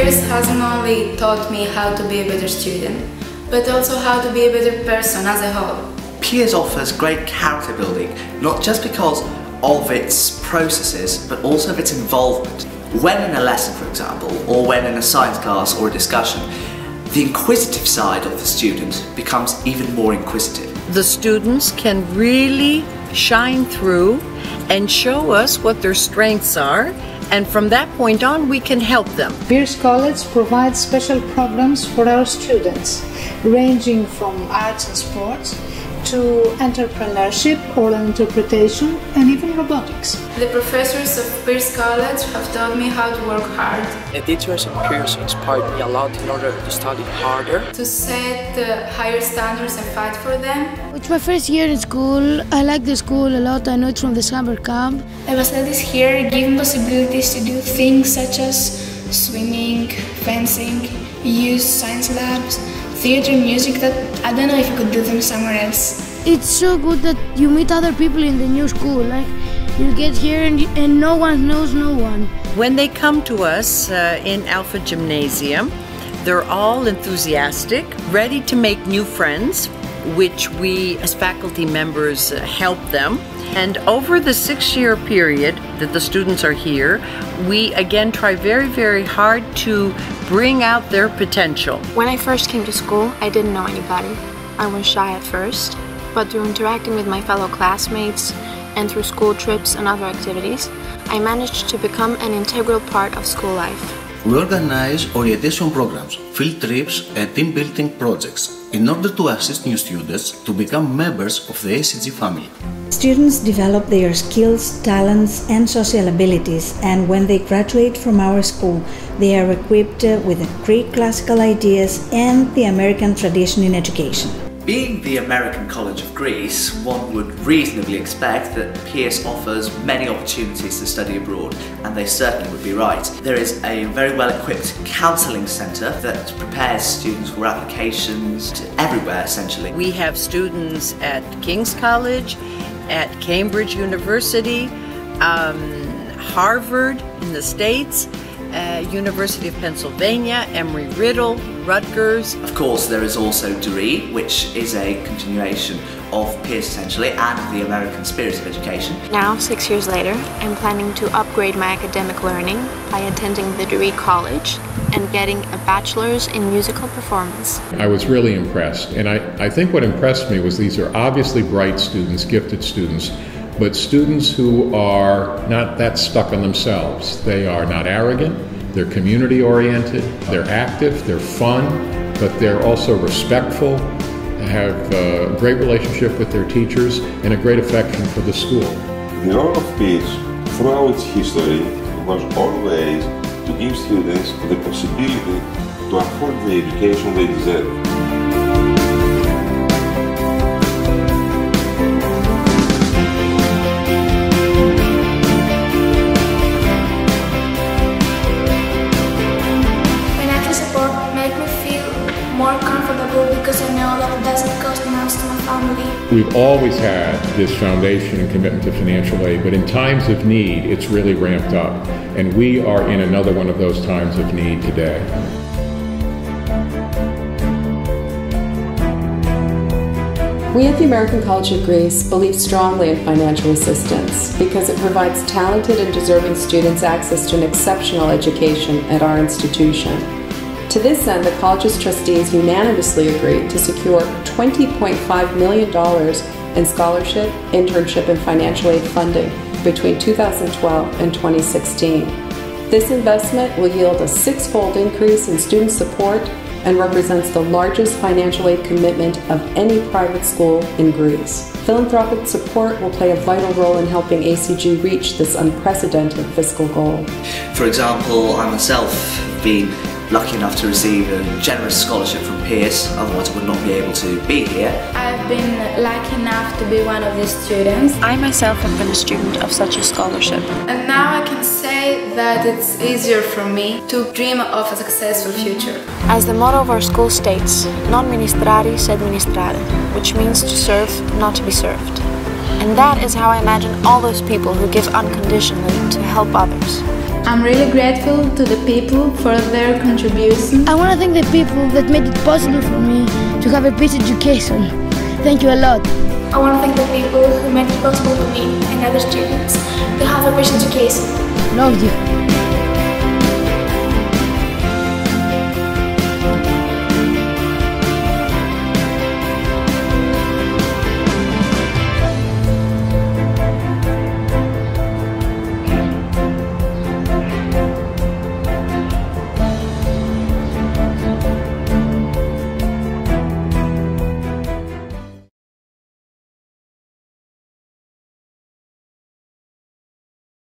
Pierce hasn't only taught me how to be a better student, but also how to be a better person as a whole. Peers offers great character building, not just because of its processes, but also of its involvement. When in a lesson, for example, or when in a science class or a discussion, the inquisitive side of the student becomes even more inquisitive. The students can really shine through and show us what their strengths are, and from that point on we can help them. Pierce College provides special programs for our students, ranging from arts and sports to entrepreneurship, oral interpretation, and even robotics. The professors of Pierce College have taught me how to work hard. The teachers of Pierce inspired me a lot in order to study harder, to set higher standards and fight for them. It's my first year in school. I like the school a lot. I know it from the summer camp. Our studies here give possibilities to do things such as swimming, fencing, use science labs, theater, music that I don't know if you could do them somewhere else. It's so good that you meet other people in the new school. Like you get here and no one knows no one. When they come to us in Alpha Gymnasium, they're all enthusiastic, ready to make new friends, which we as faculty members help them. And over the 6-year period that the students are here, we again try very, very hard to bring out their potential. When I first came to school, I didn't know anybody. I was shy at first, but through interacting with my fellow classmates and through school trips and other activities, I managed to become an integral part of school life. We organize orientation programs, field trips and team building projects in order to assist new students to become members of the ACG family. Students develop their skills, talents and social abilities, and when they graduate from our school, they are equipped with Greek classical ideas and the American tradition in education. Being the American College of Greece, one would reasonably expect that Pierce offers many opportunities to study abroad, and they certainly would be right. There is a very well-equipped counselling centre that prepares students for applications to everywhere, essentially. We have students at King's College, at Cambridge University, Harvard in the States, University of Pennsylvania, Embry-Riddle, Rutgers. Of course, there is also DRE, which is a continuation of Pierce essentially and the American spirit of education. Now, 6 years later, I'm planning to upgrade my academic learning by attending the DRE College and getting a bachelor's in musical performance. I was really impressed, and I think what impressed me was these are obviously bright students, gifted students, but students who are not that stuck on themselves. They are not arrogant, they're community oriented, they're active, they're fun, but they're also respectful, have a great relationship with their teachers, and a great affection for the school. The role of Pierce throughout its history was always to give students the possibility to afford the education they deserve. Because I know that it doesn't cost much to my family. We've always had this foundation and commitment to financial aid, but in times of need, it's really ramped up. And we are in another one of those times of need today. We at the American College of Greece believe strongly in financial assistance because it provides talented and deserving students access to an exceptional education at our institution. To this end, the college's trustees unanimously agreed to secure $20.5 million in scholarship, internship, and financial aid funding between 2012 and 2016. This investment will yield a 6-fold increase in student support and represents the largest financial aid commitment of any private school in Greece. Philanthropic support will play a vital role in helping ACG reach this unprecedented fiscal goal. For example, I myself have been lucky enough to receive a generous scholarship from Pierce, otherwise I would not be able to be here. I've been lucky enough to be one of these students. I myself have been a student of such a scholarship. And now I can say that it's easier for me to dream of a successful future. As the motto of our school states, non ministrari sed ministrare, which means to serve, not to be served. And that is how I imagine all those people who give unconditionally to help others. I'm really grateful to the people for their contribution. I want to thank the people that made it possible for me to have a peace education. Thank you a lot. I want to thank the people who made it possible for me and other students to have a peace education. Love you.